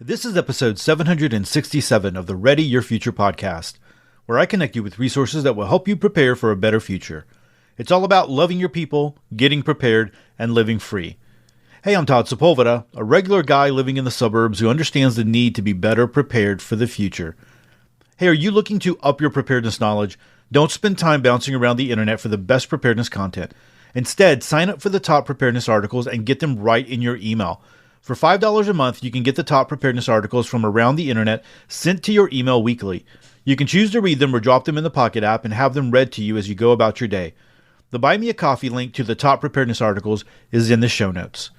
This is episode 767 of the Ready Your Future podcast, where I connect you with resources that will help you prepare for a better future. It's all about loving your people, getting prepared, and living free. Hey, I'm Todd Sepulveda, a regular guy living in the suburbs who understands the need to be better prepared for the future. Hey, are you looking to up your preparedness knowledge? Don't spend time bouncing around the internet for the best preparedness content. Instead, sign up for the top preparedness articles and get them right in your email. For $5 a month, you can get the top preparedness articles from around the internet sent to your email weekly. You can choose to read them or drop them in the Pocket app and have them read to you as you go about your day. The Buy Me a Coffee link to the top preparedness articles is in the show notes.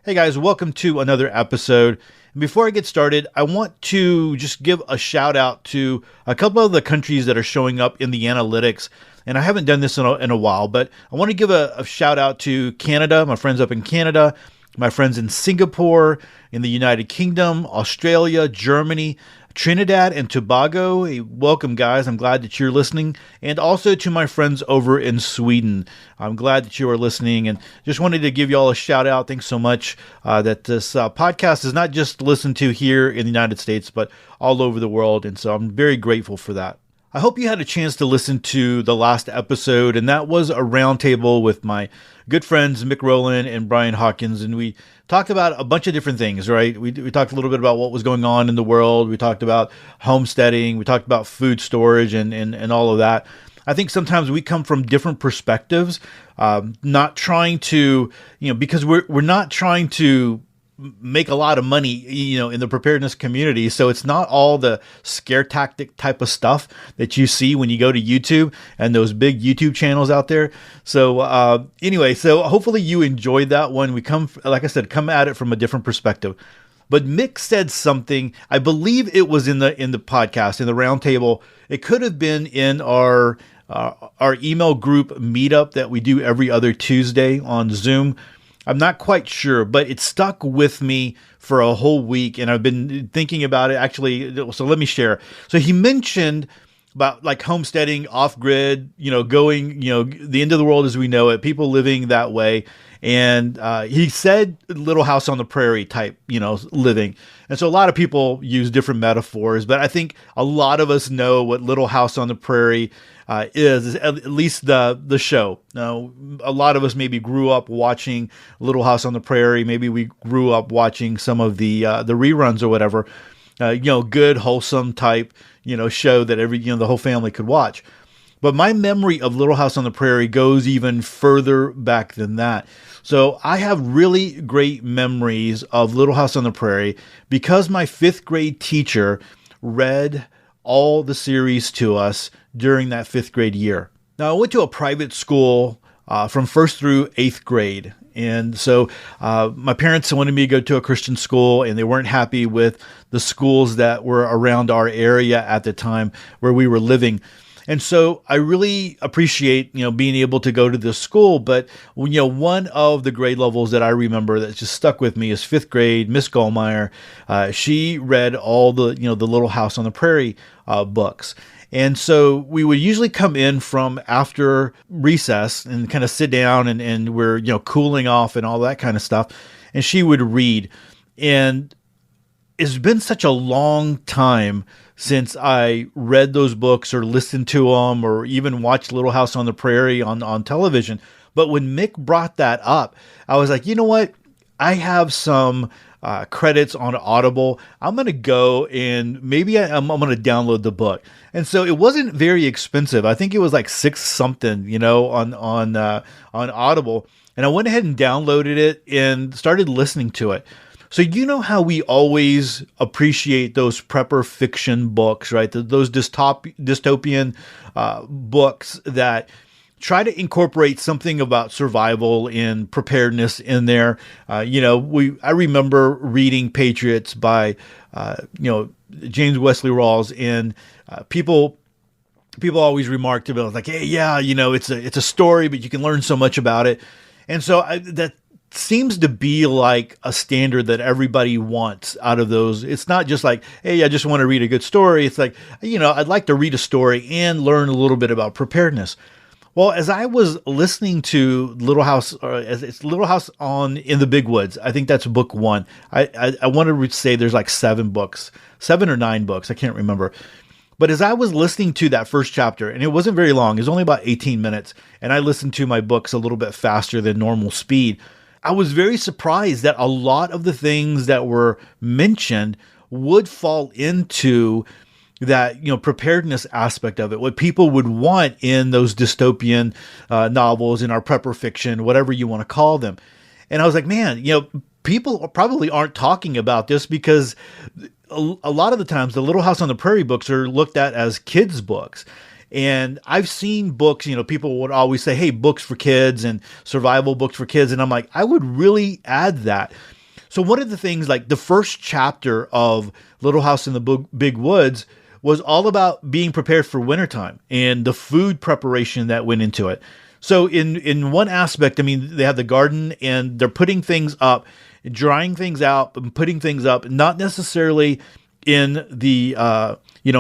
Hey guys, welcome to another episode. And before I get started, I want to just give a shout out to a couple of the countries that are showing up in the analytics. And I haven't done this in a while, but I want to give a shout out to Canada, my friends up in Canada, my friends in Singapore, in the United Kingdom, Australia, Germany, Trinidad and Tobago. Hey, welcome, guys. I'm glad that you're listening. And also to my friends over in Sweden. I'm glad that you are listening and just wanted to give you all a shout out. Thanks so much that this podcast is not just listened to here in the United States, but all over the world. And so I'm very grateful for that. I hope you had a chance to listen to the last episode, and that was a roundtable with my good friends Mick Rowland and Brian Hawkins, and we talked about a bunch of different things, right? We talked a little bit about what was going on in the world. We talked about homesteading. We talked about food storage and all of that. I think sometimes we come from different perspectives, not trying to, because we're not trying to make a lot of money, in the preparedness community. So it's not all the scare tactic type of stuff that you see when you go to YouTube and those big YouTube channels out there. So anyway, so hopefully you enjoyed that one. We come at it from a different perspective. But Mick said something, I believe it was in the podcast, in the roundtable. It could have been in our email group meetup that we do every other Tuesday on Zoom. I'm not quite sure, but it stuck with me for a whole week, and I've been thinking about it actually. So let me share. So he mentioned about like homesteading, off-grid, going, the end of the world as we know it, people living that way. And he said Little House on the Prairie type, living. And so a lot of people use different metaphors, but I think a lot of us know what Little House on the Prairie is at least the show. Now, a lot of us maybe grew up watching Little House on the Prairie. Maybe we grew up watching some of the reruns or whatever, good, wholesome type, show that the whole family could watch. But my memory of Little House on the Prairie goes even further back than that. So I have really great memories of Little House on the Prairie because my fifth grade teacher read all the series to us during that fifth grade year. Now, I went to a private school from first through eighth grade. And so my parents wanted me to go to a Christian school, and they weren't happy with the schools that were around our area at the time where we were living. And so I really appreciate, being able to go to this school. But, one of the grade levels that I remember that just stuck with me is fifth grade, Miss Goldmeyer. She read all the Little House on the Prairie books. And so we would usually come in from after recess and kind of sit down and we're, cooling off and all that kind of stuff. And she would read. And it's been such a long time since I read those books or listened to them or even watched Little House on the Prairie on television. But when Mick brought that up, I was like, you know what? I have some credits on Audible. I'm going to go and maybe I'm going to download the book. And so it wasn't very expensive. I think it was like $6 something, on Audible. And I went ahead and downloaded it and started listening to it. So how we always appreciate those prepper fiction books, right? Those dystopian books that try to incorporate something about survival and preparedness in there. I remember reading Patriots by, James Wesley Rawls, and people always remarked about like, hey, yeah, it's a story, but you can learn so much about it. And so that seems to be like a standard that everybody wants out of those. It's not just like, hey, I just want to read a good story. It's like, I'd like to read a story and learn a little bit about preparedness. Well, as I was listening to Little House, or as it's Little House on in the Big Woods, I think that's book one. I wanted to say there's like 7 or 9 books. I can't remember. But as I was listening to that first chapter, and it wasn't very long, it was only about 18 minutes, and I listened to my books a little bit faster than normal speed, I was very surprised that a lot of the things that were mentioned would fall into that, preparedness aspect of it, what people would want in those dystopian novels, in our prepper fiction, whatever you want to call them. And I was like, man, people probably aren't talking about this because a lot of the times the Little House on the Prairie books are looked at as kids' books. And I've seen books, people would always say, hey, books for kids and survival books for kids. And I'm like, I would really add that. So one of the things, like the first chapter of Little House in the Big Woods was all about being prepared for wintertime and the food preparation that went into it. So in one aspect, I mean, they have the garden and they're putting things up, drying things out, and putting things up, not necessarily in the, in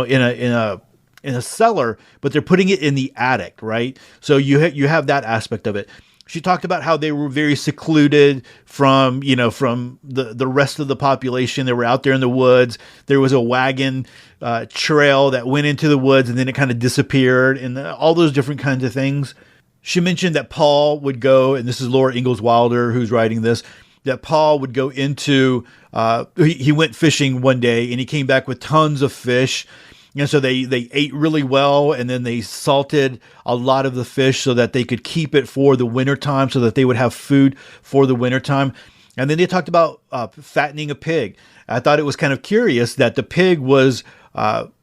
a cellar, but they're putting it in the attic, right? So you have that aspect of it. She talked about how they were very secluded from the rest of the population. They were out there in the woods. There was a wagon trail that went into the woods and then it kind of disappeared, and all those different kinds of things. She mentioned that Paul would go, and this is Laura Ingalls Wilder who's writing this, that Paul would go into, he went fishing one day and he came back with tons of fish. And so they ate really well, and then they salted a lot of the fish so that they could keep it for the wintertime, so that they would have food for the wintertime. And then they talked about fattening a pig. I thought it was kind of curious that the pig was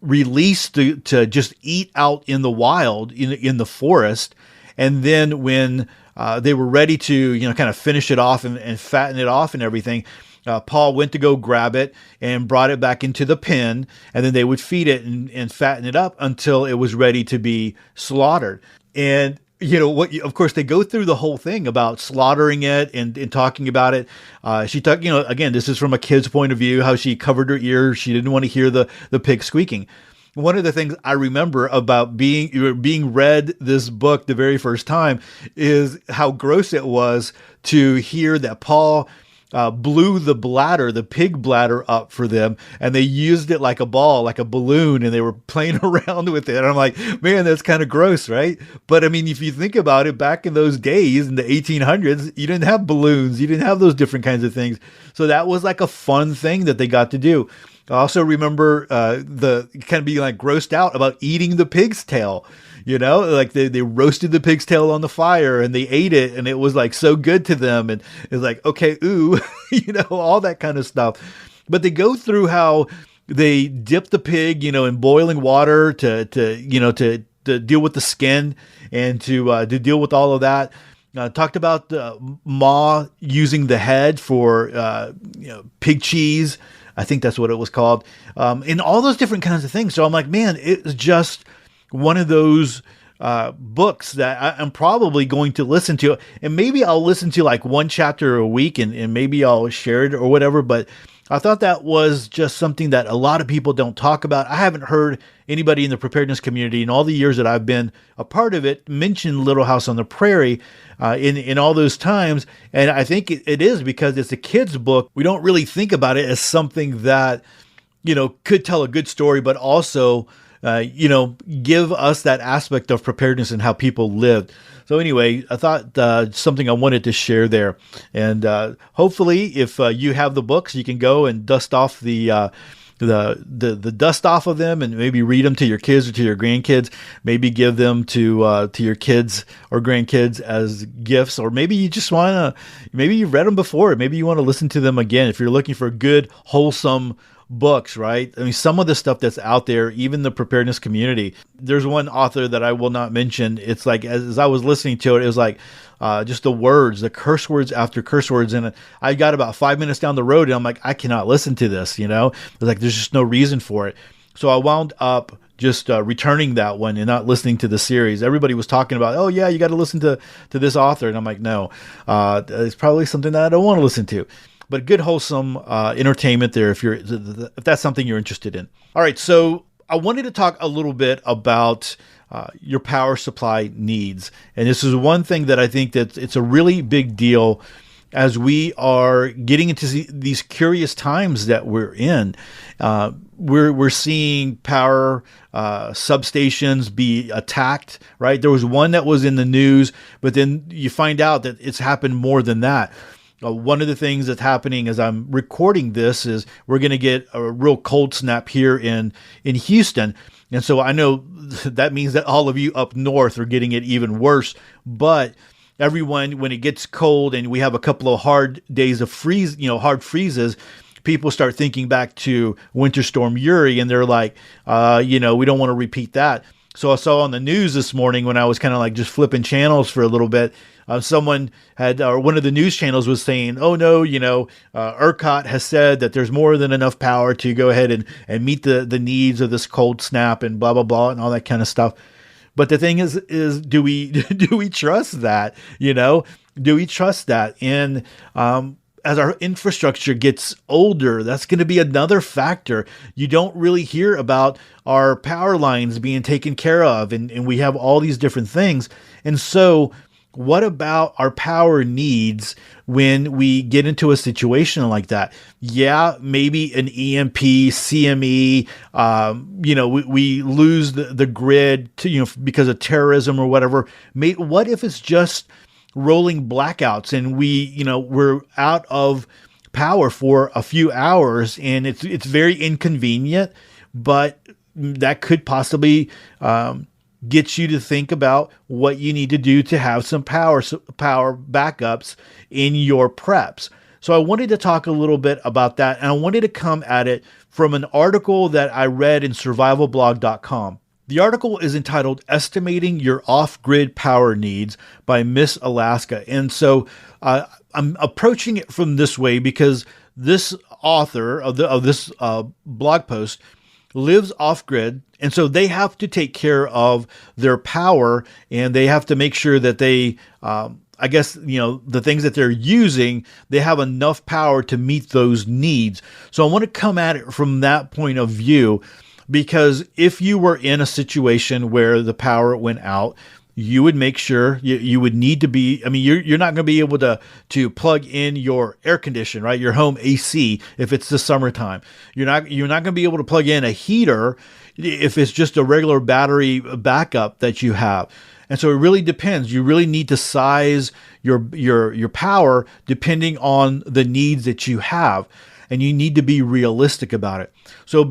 released to just eat out in the wild, in the forest. And then when they were ready to, kind of finish it off and fatten it off and everything, Paul went to go grab it and brought it back into the pen, and then they would feed it and fatten it up until it was ready to be slaughtered. And of course, they go through the whole thing about slaughtering it and talking about it. She talked, again, this is from a kid's point of view, how she covered her ears. She didn't want to hear the pig squeaking. One of the things I remember about being read this book the very first time is how gross it was to hear that Paul blew the pig bladder up for them, and they used it like a ball, like a balloon, and they were playing around with it. And I'm like, man, that's kind of gross, right? But I mean, if you think about it, back in those days, in the 1800s, you didn't have balloons, you didn't have those different kinds of things. So that was like a fun thing that they got to do. I also remember the kind of being like grossed out about eating the pig's tail. Like they roasted the pig's tail on the fire and they ate it, and it was like so good to them. And it's like, okay, ooh, all that kind of stuff. But they go through how they dip the pig, in boiling water to deal with the skin and to deal with all of that. Talked about Ma using the head for, pig cheese. I think that's what it was called. And all those different kinds of things. So I'm like, man, it's just one of those books that I'm probably going to listen to, and maybe I'll listen to like one chapter a week and maybe I'll share it or whatever. But I thought that was just something that a lot of people don't talk about. I haven't heard anybody in the preparedness community in all the years that I've been a part of it mention Little House on the Prairie in all those times. And I think it is because it's a kid's book. We don't really think about it as something that, could tell a good story, but also give us that aspect of preparedness and how people lived. So anyway, I thought something I wanted to share there. And hopefully, if you have the books, you can go and dust off the dust off of them and maybe read them to your kids or to your grandkids. Maybe give them to your kids or grandkids as gifts, or maybe you just want to. Maybe you've read them before. Maybe you want to listen to them again. If you're looking for good, wholesome books, right? I mean, some of the stuff that's out there, even the preparedness community, there's one author that I will not mention. It's like, as I was listening to it, it was like just the curse words after curse words. And I got about 5 minutes down the road and I'm like, I cannot listen to this, It's like, there's just no reason for it. So I wound up just returning that one and not listening to the series. Everybody was talking about, oh yeah, you got to listen to this author. And I'm like, no, it's probably something that I don't want to listen to. But good, wholesome entertainment there if that's something you're interested in. All right, so I wanted to talk a little bit about your power supply needs. And this is one thing that I think that it's a really big deal as we are getting into these curious times that we're in. We're seeing power substations be attacked, right? There was one that was in the news, but then you find out that it's happened more than that. One of the things that's happening as I'm recording this is we're going to get a real cold snap here in Houston. And so I know that means that all of you up north are getting it even worse. But everyone, when it gets cold and we have a couple of hard days of hard freezes, people start thinking back to Winter Storm Uri, and they're like, we don't want to repeat that. So I saw on the news this morning when I was kind of like just flipping channels for a little bit, someone had, or one of the news channels was saying, oh no, ERCOT has said that there's more than enough power to go ahead and meet the needs of this cold snap and blah, blah, blah, and all that kind of stuff. But the thing is do we trust that? Do we trust that? And, as our infrastructure gets older, that's going to be another factor. You don't really hear about our power lines being taken care of, and we have all these different things. And so what about our power needs when we get into a situation like that? Yeah, maybe an EMP, CME, we lose the grid to, because of terrorism or whatever. What if it's just rolling blackouts and we're out of power for a few hours, and it's very inconvenient, but that could possibly get you to think about what you need to do to have some power backups in your preps. So I wanted to talk a little bit about that, and I wanted to come at it from an article that I read in survivalblog.com. The article is entitled Estimating Your Off-Grid Power Needs by Miss Alaska. And so I'm approaching it from this way because this author of this blog post lives off-grid. And so they have to take care of their power, and they have to make sure that they, the things that they're using, they have enough power to meet those needs. So I want to come at it from that point of view. Because if you were in a situation where the power went out, you would make sure you would need to be, you're not going to be able to plug in your air conditioner, right? Your home AC if it's the summertime. You're not going to be able to plug in a heater if it's just a regular battery backup that you have. And so it really depends. You really need to size your power depending on the needs that you have, and you need to be realistic about it. So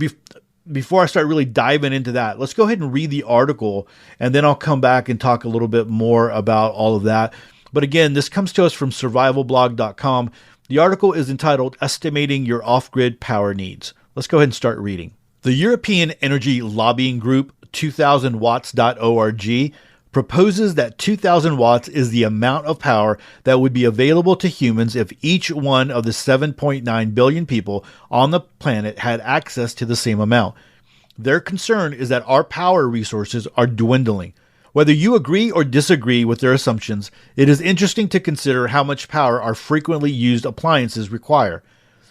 before I start really diving into that, let's go ahead and read the article, and then I'll come back and talk a little bit more about all of that. But again, this comes to us from survivalblog.com. The article is entitled Estimating Your Off-Grid Power Needs. Let's go ahead and start reading. The European energy lobbying group 2000watts.org proposes that 2,000 watts is the amount of power that would be available to humans if each one of the 7.9 billion people on the planet had access to the same amount. Their concern is that our power resources are dwindling. Whether you agree or disagree with their assumptions, it is interesting to consider how much power our frequently used appliances require.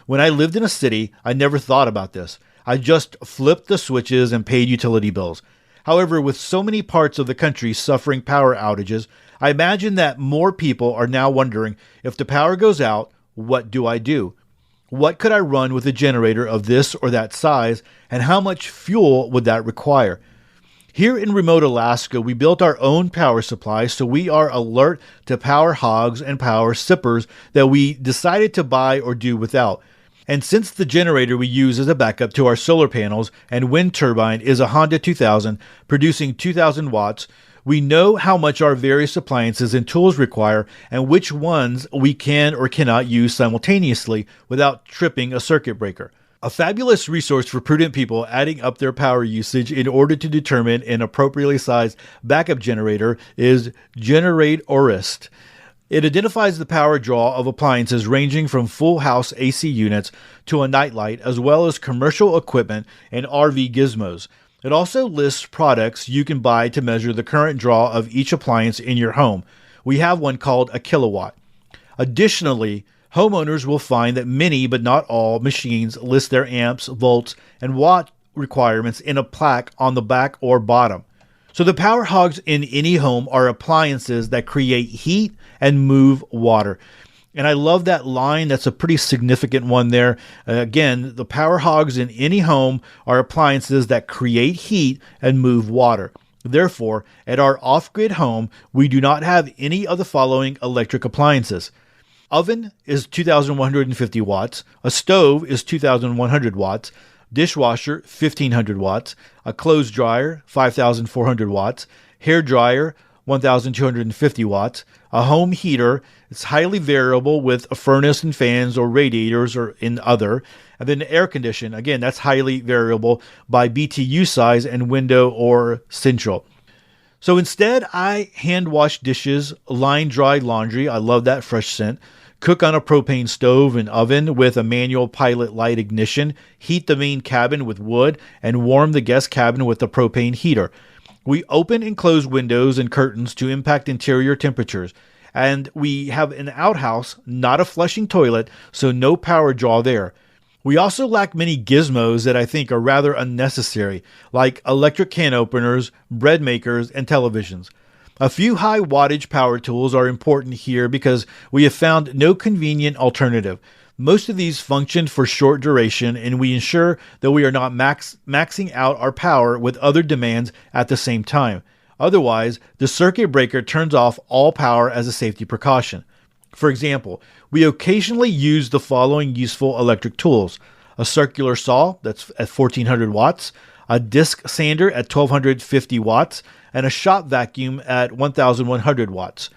When I lived in a city, I never thought about this. I just flipped the switches and paid utility bills. However, with so many parts of the country suffering power outages, I imagine that more people are now wondering, if the power goes out, what do I do? What could I run with a generator of this or that size, and how much fuel would that require? Here in remote Alaska, we built our own power supply, so we are alert to power hogs and power sippers that we decided to buy or do without. And since the generator we use as a backup to our solar panels and wind turbine is a Honda 2000 producing 2,000 watts, we know how much our various appliances and tools require and which ones we can or cannot use simultaneously without tripping a circuit breaker. A fabulous resource for prudent people adding up their power usage in order to determine an appropriately sized backup generator is Generatorist. It identifies the power draw of appliances ranging from full house AC units to a nightlight, as well as commercial equipment and RV gizmos. It also lists products you can buy to measure the current draw of each appliance in your home. We have one called a kilowatt. Additionally, homeowners will find that many, but not all, machines list their amps, volts, and watt requirements in a plaque on the back or bottom. So the power hogs in any home are appliances that create heat and move water. And I love that line. That's a pretty significant one there. Again, the power hogs in any home are appliances that create heat and move water. Therefore, at our off-grid home, we do not have any of the following electric appliances. Oven is 2,150 watts. A stove is 2,100 watts. Dishwasher, 1,500 watts. A clothes dryer, 5,400 watts. Hair dryer, 1,250 watts. A home heater, it's highly variable with a furnace and fans or radiators or in other. And then air condition, again, that's highly variable by BTU size and window or central. So instead, I hand wash dishes, line dry laundry. I love that fresh scent. Cook on a propane stove and oven with a manual pilot light ignition. Heat the main cabin with wood and warm the guest cabin with a propane heater. We open and close windows and curtains to impact interior temperatures. And we have an outhouse, not a flushing toilet, so no power draw there. We also lack many gizmos that I think are rather unnecessary, like electric can openers, bread makers, and televisions. A few high wattage power tools are important here because we have found no convenient alternative. Most of these function for short duration, and we ensure that we are not maxing out our power with other demands at the same time. Otherwise, the circuit breaker turns off all power as a safety precaution. For example, we occasionally use the following useful electric tools: a circular saw that's at 1,400 watts, a disc sander at 1,250 watts, and a shop vacuum at 1,100 watts.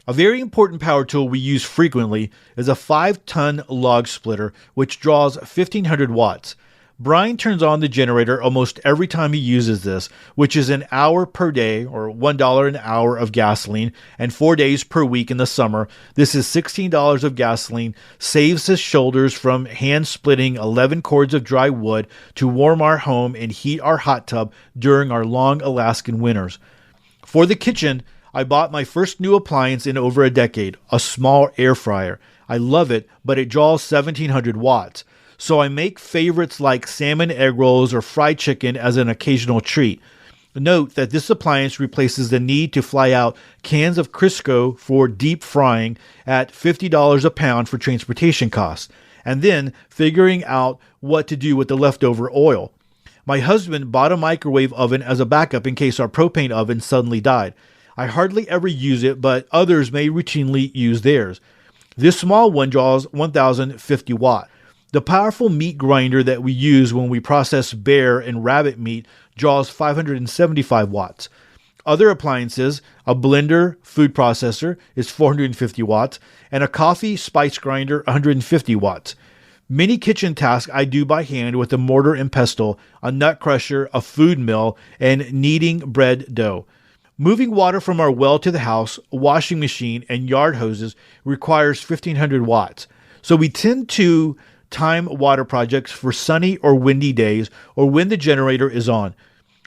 A very important power tool we use frequently is a 5-ton log splitter, which draws 1,500 watts. Brian turns on the generator almost every time he uses this, which is an hour per day or $1 an hour of gasoline and 4 days per week in the summer. This is $16 of gasoline, saves his shoulders from hand splitting 11 cords of dry wood to warm our home and heat our hot tub during our long Alaskan winters. For the kitchen, I bought my first new appliance in over a decade, a small air fryer. I love it, but it draws 1,700 watts. So I make favorites like salmon egg rolls or fried chicken as an occasional treat. Note that this appliance replaces the need to fly out cans of Crisco for deep frying at $50 a pound for transportation costs, and then figuring out what to do with the leftover oil. My husband bought a microwave oven as a backup in case our propane oven suddenly died. I hardly ever use it, but others may routinely use theirs. This small one draws 1,050 watts. The powerful meat grinder that we use when we process bear and rabbit meat draws 575 watts. Other appliances, a blender, food processor, is 450 watts, and a coffee spice grinder, 150 watts. Many kitchen tasks I do by hand with a mortar and pestle, a nut crusher, a food mill, and kneading bread dough. Moving water from our well to the house, washing machine, and yard hoses requires 1,500 watts. So we tend to time water projects for sunny or windy days or when the generator is on.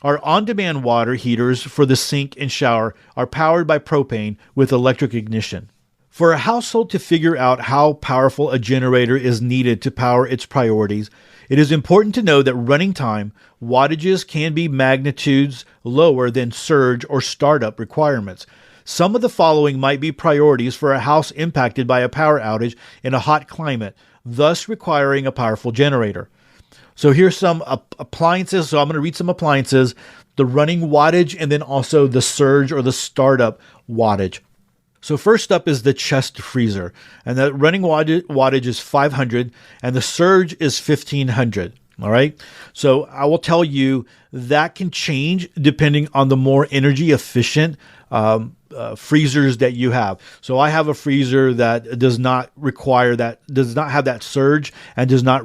Our on-demand water heaters for the sink and shower are powered by propane with electric ignition. For a household to figure out how powerful a generator is needed to power its priorities, it is important to know that running time, wattages can be magnitudes lower than surge or startup requirements. Some of the following might be priorities for a house impacted by a power outage in a hot climate, thus requiring a powerful generator. So here's some appliances. So I'm going to read some appliances, the running wattage, and then also the surge or the startup wattage. So first up is the chest freezer, and the running wattage is 500 and the surge is 1,500. All right. So I will tell you that can change depending on the more energy efficient freezers that you have. So I have a freezer that does not have that surge and does not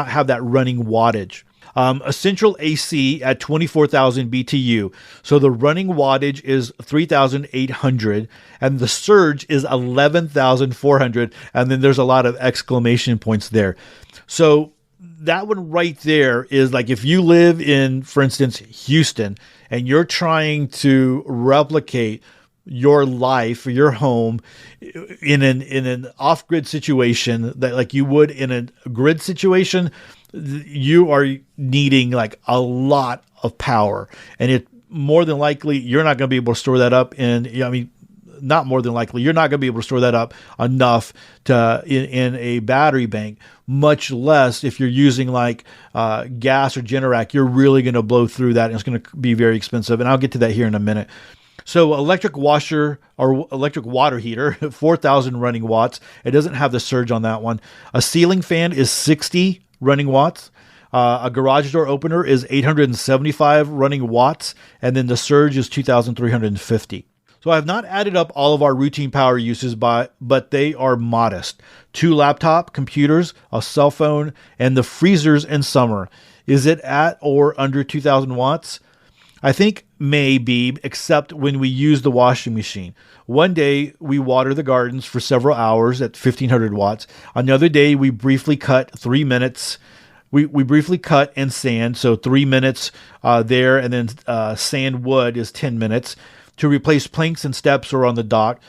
have that running wattage. A central AC at 24,000 BTU. So the running wattage is 3,800 and the surge is 11,400. And then there's a lot of exclamation points there. So that one right there is like if you live in, for instance, Houston, and you're trying to replicate your life, your home in an off-grid situation that like you would in a grid situation, you are needing like a lot of power. And more than likely, you're not going to be able to store that up not more than likely, you're not going to be able to store that up enough in a battery bank, much less if you're using like gas or Generac, you're really going to blow through that and it's going to be very expensive. And I'll get to that here in a minute. So electric washer or electric water heater, 4,000 running watts. It doesn't have the surge on that one. A ceiling fan is 60 running watts. A garage door opener is 875 running watts. And then the surge is 2,350. So I have not added up all of our routine power uses, but they are modest. 2 laptop computers, a cell phone, and the freezers in summer. Is it at or under 2,000 watts? I think maybe, except when we use the washing machine. One day we water the gardens for several hours at 1,500 watts. Another day we briefly cut 3 minutes. We briefly cut and sand, so 3 minutes there, and then sand wood is 10 minutes. To replace planks and steps or on the dock,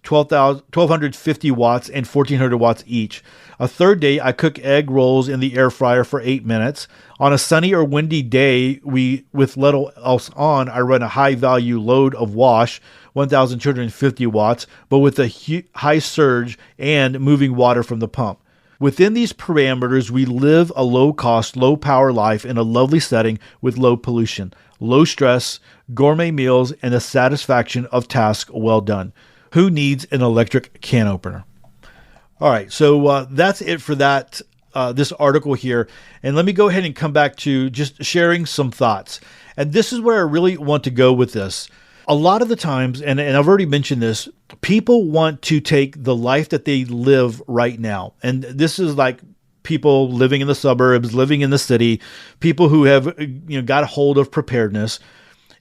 1,250 watts and 1,400 watts each. A third day, I cook egg rolls in the air fryer for 8 minutes. On a sunny or windy day, with little else on, I run a high-value load of wash, 1,250 watts, but with a high surge and moving water from the pump. Within these parameters, we live a low-cost, low-power life in a lovely setting with low pollution, low stress, gourmet meals, and the satisfaction of task well done. Who needs an electric can opener? All right, so that's it for that this article here. And let me go ahead and come back to just sharing some thoughts. And this is where I really want to go with this. A lot of the times, and I've already mentioned this, people want to take the life that they live right now. And this is like people living in the suburbs, living in the city, people who have got a hold of preparedness.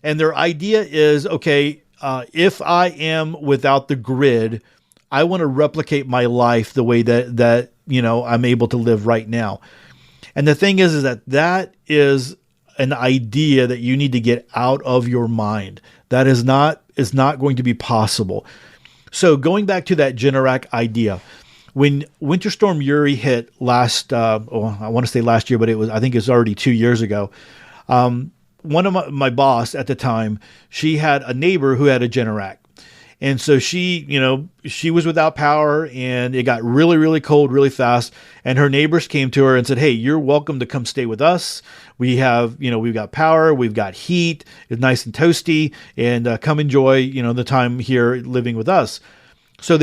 And their idea is, okay, if I am without the grid, I want to replicate my life the way that I'm able to live right now. And the thing is that is an idea that you need to get out of your mind. That is not going to be possible. So going back to that Generac idea, when Winter Storm Uri hit I want to say last year, but I think it's already 2 years ago. One of my boss at the time, she had a neighbor who had a Generac. And so she was without power and it got really, really cold really fast. And her neighbors came to her and said, hey, you're welcome to come stay with us. We have, we've got power, we've got heat, it's nice and toasty, and come enjoy, the time here living with us. So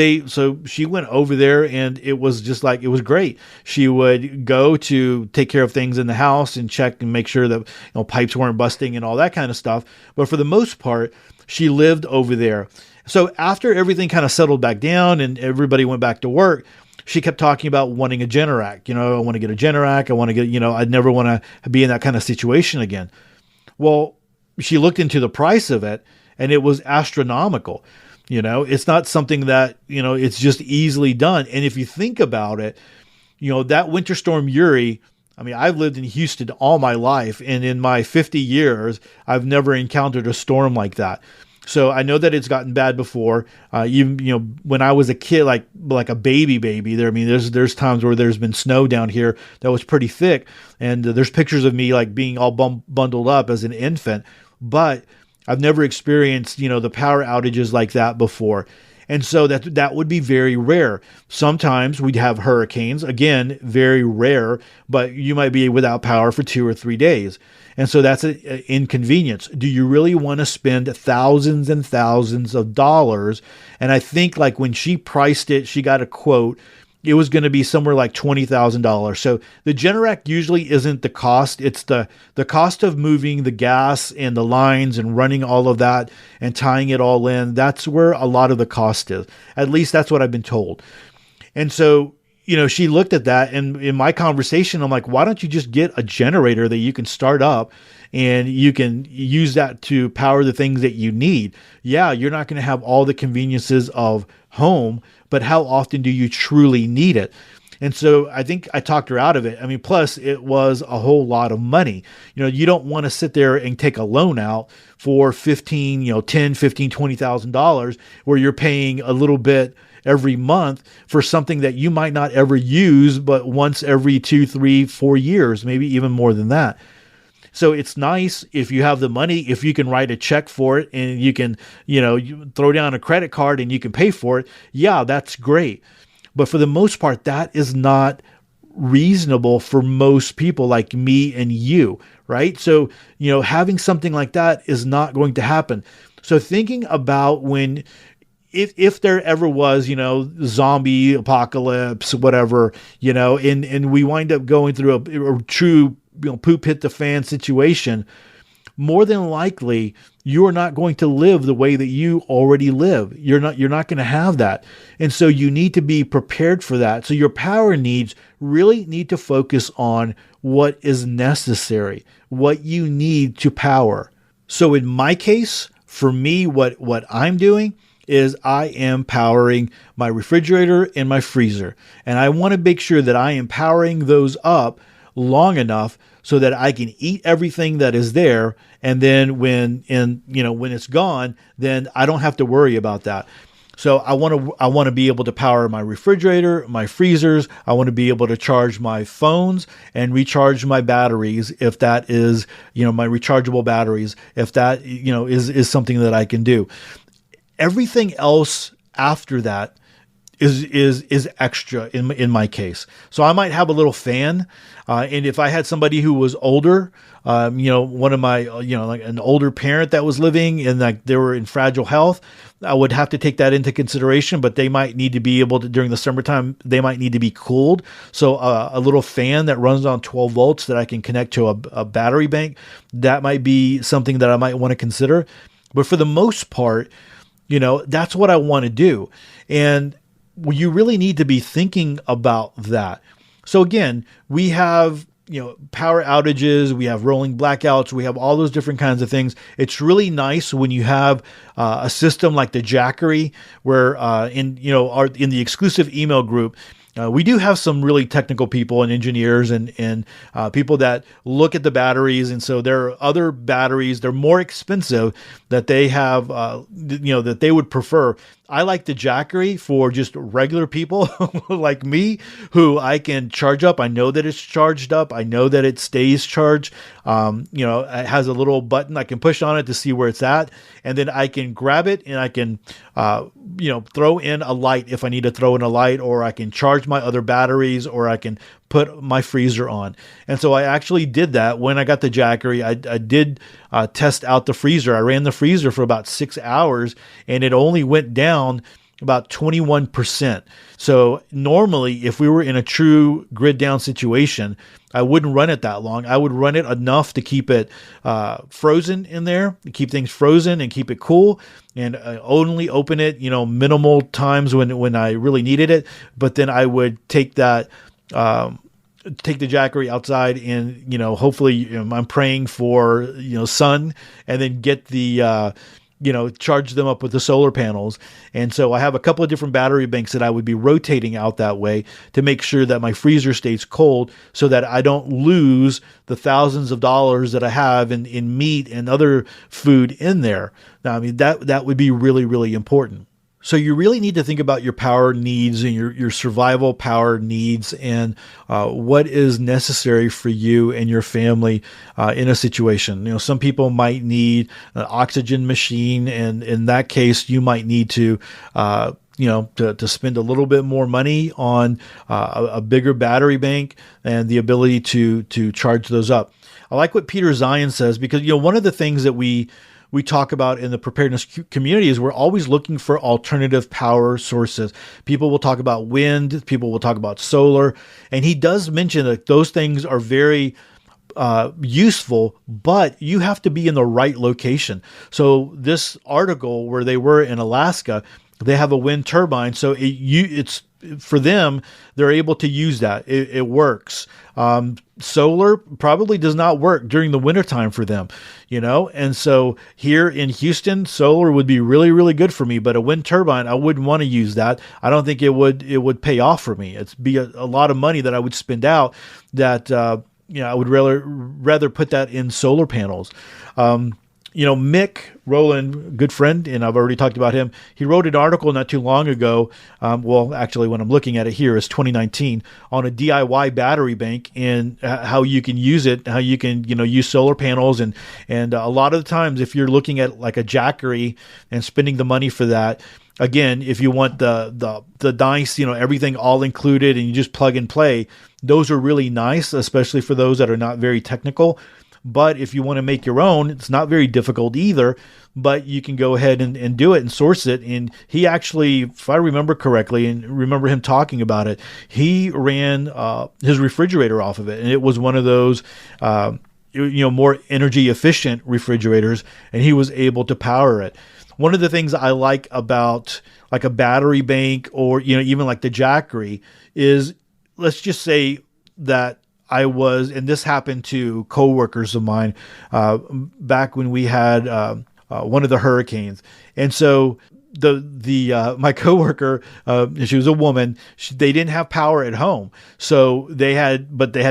she went over there and it was just like, it was great. She would go to take care of things in the house and check and make sure that, pipes weren't busting and all that kind of stuff. But for the most part, she lived over there. So after everything kind of settled back down and everybody went back to work, she kept talking about wanting a Generac. I want to get a Generac. I want to get, I'd never want to be in that kind of situation again. Well, she looked into the price of it and it was astronomical. It's not something that, it's just easily done. And if you think about it, that Winter Storm Uri, I've lived in Houston all my life. And in my 50 years, I've never encountered a storm like that. So I know that it's gotten bad before. Even when I was a kid, like a baby there. There's times where there's been snow down here that was pretty thick, and there's pictures of me like being all bundled up as an infant. But I've never experienced the power outages like that before, and so that would be very rare. Sometimes we'd have hurricanes. Again, very rare, but you might be without power for 2 or 3 days. And so that's an inconvenience. Do you really want to spend thousands and thousands of dollars? And I think like when she priced it, she got a quote, it was going to be somewhere like $20,000. So the Generac usually isn't the cost. It's the cost of moving the gas and the lines and running all of that and tying it all in. That's where a lot of the cost is. At least that's what I've been told. And so she looked at that, and in my conversation, I'm like, why don't you just get a generator that you can start up and you can use that to power the things that you need? Yeah, you're not going to have all the conveniences of home, but how often do you truly need it? And so I think I talked her out of it. Plus it was a whole lot of money. You don't want to sit there and take a loan out for $20,000 where you're paying a little bit every month for something that you might not ever use, but once every 2, 3, 4 years, maybe even more than that. So it's nice if you have the money, if you can write a check for it and you can, you throw down a credit card and you can pay for it. Yeah, that's great. But for the most part, that is not reasonable for most people like me and you, right? So, having something like that is not going to happen. So thinking about if there ever was, zombie apocalypse, whatever, and we wind up going through a true, poop hit the fan situation, more than likely you are not going to live the way that you already live. You're not going to have that. And so you need to be prepared for that. So your power needs really need to focus on what is necessary, what you need to power. So in my case, for me, what I'm doing is I am powering my refrigerator and my freezer. And I want to make sure that I am powering those up long enough so that I can eat everything that is there. And then when it's gone, then I don't have to worry about that. So I want to be able to power my refrigerator, my freezers. I want to be able to charge my phones and recharge my batteries if that is, my rechargeable batteries, if that, is something that I can do. Everything else after that is extra in my case. So I might have a little fan, and if I had somebody who was older, one of my, like an older parent that was living and like they were in fragile health, I would have to take that into consideration. But they might need to be able to, during the summertime, they might need to be cooled. So a little fan that runs on 12 volts that I can connect to a battery bank, that might be something that I might want to consider. But for the most part, that's what I want to do. And you really need to be thinking about that. So again, we have, power outages, we have rolling blackouts, we have all those different kinds of things. It's really nice when you have a system like the Jackery, where in the exclusive email group, we do have some really technical people and engineers and people that look at the batteries. And so there are other batteries, they're more expensive, that they have, that they would prefer. I like the Jackery for just regular people like me, who I can charge up. I know that it's charged up. I know that it stays charged. It has a little button I can push on it to see where it's at. And then I can grab it and I can, throw in a light if I need to throw in a light, or I can charge my other batteries, or I can put my freezer on. And so I actually did that when I got the Jackery. I did test out the freezer. I ran the freezer for about 6 hours and it only went down about 21%. So normally, if we were in a true grid down situation, I wouldn't run it that long. I would run it enough to keep it frozen in there, to keep things frozen and keep it cool, and only open it, minimal times when I really needed it. But then I would take that, take the Jackery outside and, hopefully I'm praying for, sun, and then get the, charge them up with the solar panels. And so I have a couple of different battery banks that I would be rotating out that way to make sure that my freezer stays cold, so that I don't lose the thousands of dollars that I have in meat and other food in there. Now, that would be really, really important. So you really need to think about your power needs and your survival power needs, and what is necessary for you and your family in a situation. Some people might need an oxygen machine, and in that case, you might need to spend a little bit more money on a bigger battery bank and the ability to charge those up. I like what Peter Zion says, because one of the things that we talk about in the preparedness community is we're always looking for alternative power sources. People will talk about wind, people will talk about solar, and he does mention that those things are very useful, but you have to be in the right location. So this article where they were in Alaska, they have a wind turbine, so it's for them, they're able to use that. It works. Solar probably does not work during the wintertime for them, and so here in Houston, solar would be really, really good for me, but a wind turbine, I wouldn't want to use that. I don't think it would pay off for me. It'd be a lot of money that I would spend out that, I would rather put that in solar panels. Mick Rowland, good friend, and I've already talked about him. He wrote an article not too long ago. Actually, when I'm looking at it here, it's 2019 on a DIY battery bank and how you can use it, how you can, use solar panels. And a lot of the times, if you're looking at like a Jackery and spending the money for that, again, if you want the nice, everything all included and you just plug and play, those are really nice, especially for those that are not very technical. But if you want to make your own, it's not very difficult either, but you can go ahead and do it and source it. And he actually, if I remember correctly, and remember him talking about it, he ran his refrigerator off of it. And it was one of those, more energy efficient refrigerators, and he was able to power it. One of the things I like about like a battery bank or, even like the Jackery is, let's just say that and this happened to coworkers of mine back when we had one of the hurricanes. And so my coworker, she was a woman, they didn't have power at home. So they had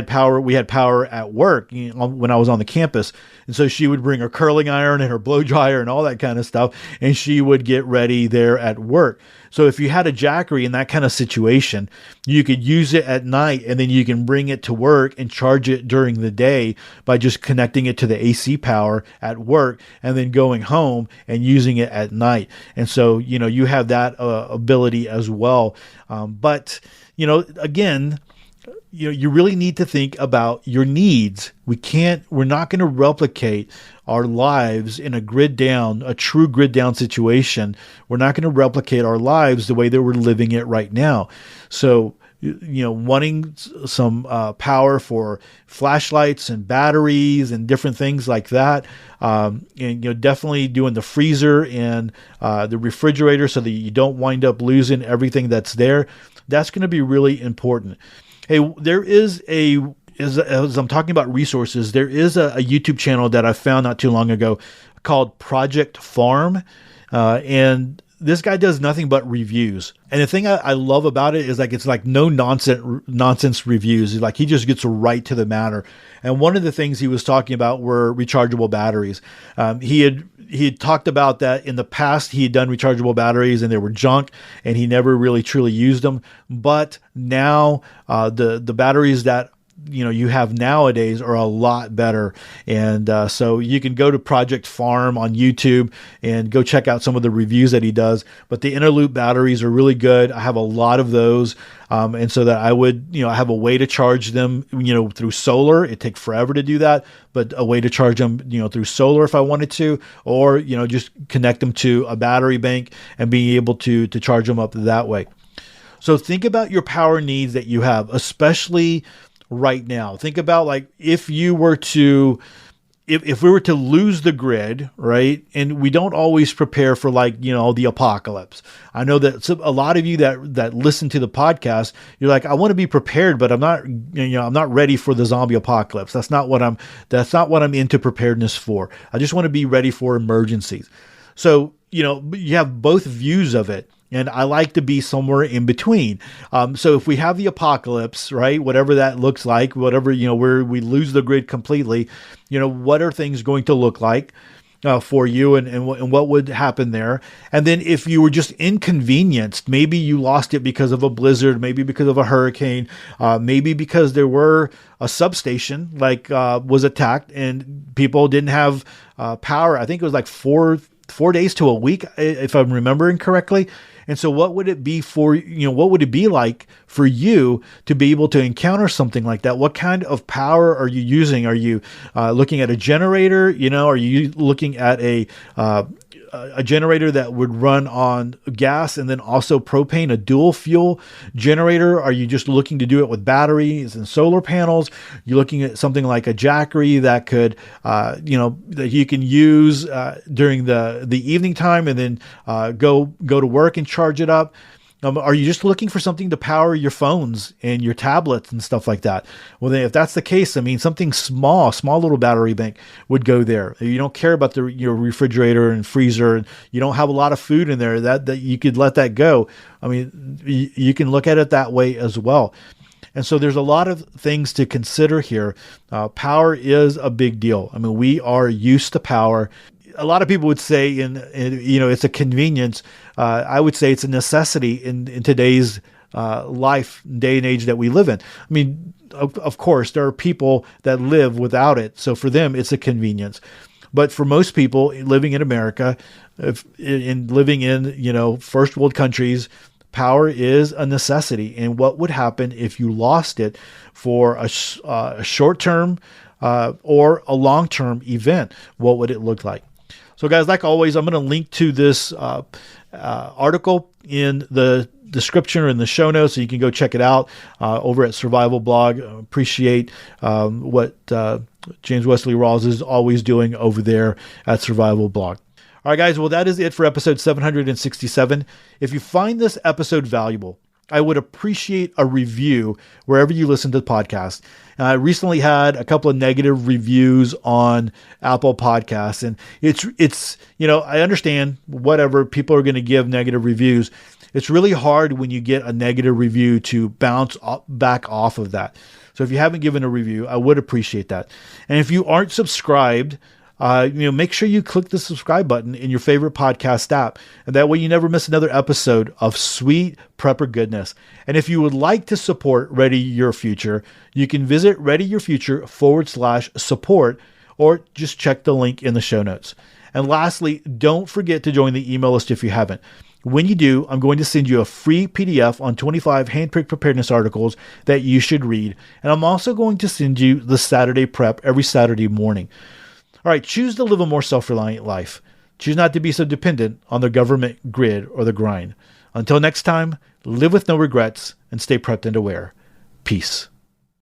power. We had power at work when I was on the campus. And so she would bring her curling iron and her blow dryer and all that kind of stuff. And she would get ready there at work. So if you had a Jackery in that kind of situation, you could use it at night and then you can bring it to work and charge it during the day by just connecting it to the AC power at work and then going home and using it at night. And so, you have that ability as well. But again, you really need to think about your needs. We're not going to replicate our lives in a true grid down situation. We're not going to replicate our lives the way that we're living it right now. So, wanting some power for flashlights and batteries and different things like that. And, definitely doing the freezer and the refrigerator so that you don't wind up losing everything that's there. That's going to be really important. Hey, there is as I'm talking about resources, there is a YouTube channel that I found not too long ago called Project Farm. And this guy does nothing but reviews. And the thing I love about it is it's like no nonsense reviews. Like he just gets right to the matter. And one of the things he was talking about were rechargeable batteries. He had talked about that in the past. He had done rechargeable batteries and they were junk and he never really truly used them. But now the batteries that you have nowadays are a lot better. And so you can go to Project Farm on YouTube and go check out some of the reviews that he does. But the inner loop batteries are really good. I have a lot of those. And so that I would, I have a way to charge them, through solar. It takes forever to do that, but a way to charge them, through solar if I wanted to, or, just connect them to a battery bank and being able to charge them up that way. So think about your power needs that you have, especially right now. Think about if you were to, if we were to lose the grid, right? And we don't always prepare for the apocalypse. I know that a lot of you that listen to the podcast, you're like, I want to be prepared, but I'm not ready for the zombie apocalypse. That's not what I'm into preparedness for. I just want to be ready for emergencies. So, you have both views of it. And I like to be somewhere in between. So if we have the apocalypse, right, whatever that looks like, whatever, where we lose the grid completely, what are things going to look like for you and what would happen there? And then if you were just inconvenienced, maybe you lost it because of a blizzard, maybe because of a hurricane, maybe because there were a substation was attacked and people didn't have power. I think it was like 4 days to a week, if I'm remembering correctly. And so what would it be what would it be like for you to be able to encounter something like that? What kind of power are you using? Are you looking at a generator? Are you looking at a generator that would run on gas and then also propane, a dual fuel generator? Are you just looking to do it with batteries and solar panels? You're looking at something like a Jackery that could, that you can use during the evening time and then go to work and charge it up. Are you just looking for something to power your phones and your tablets and stuff like that? Well, then if that's the case, something small little battery bank would go there. You don't care about your refrigerator and freezer, and you don't have a lot of food in there that you could let that go. You can look at it that way as well. And so there's a lot of things to consider here. Power is a big deal. We are used to power. a lot of people would say it's a convenience. I would say it's a necessity in today's life, day and age that we live in. I mean, of course, there are people that live without it. So for them, it's a convenience. But for most people living in America, living in first world countries, power is a necessity. And what would happen if you lost it for a short-term or a long-term event? What would it look like? So guys, like always, I'm going to link to this article in the description or in the show notes, so you can go check it out over at Survival Blog. Appreciate what James Wesley Rawls is always doing over there at Survival Blog. All right, guys. Well, that is it for episode 767. If you find this episode valuable, I would appreciate a review wherever you listen to the podcast. I recently had a couple of negative reviews on Apple Podcasts, and it's I understand whatever people are going to give negative reviews. It's really hard when you get a negative review to bounce back off of that. So if you haven't given a review, I would appreciate that. And if you aren't subscribed, make sure you click the subscribe button in your favorite podcast app. And that way you never miss another episode of sweet prepper goodness. And if you would like to support Ready Your Future, you can visit readyyourfuture.com/support, or just check the link in the show notes. And lastly, don't forget to join the email list if you haven't. When you do, I'm going to send you a free PDF on 25 handpicked preparedness articles that you should read. And I'm also going to send you the Saturday prep every Saturday morning. All right, choose to live a more self-reliant life. Choose not to be so dependent on the government grid or the grind. Until next time, live with no regrets and stay prepped and aware. Peace.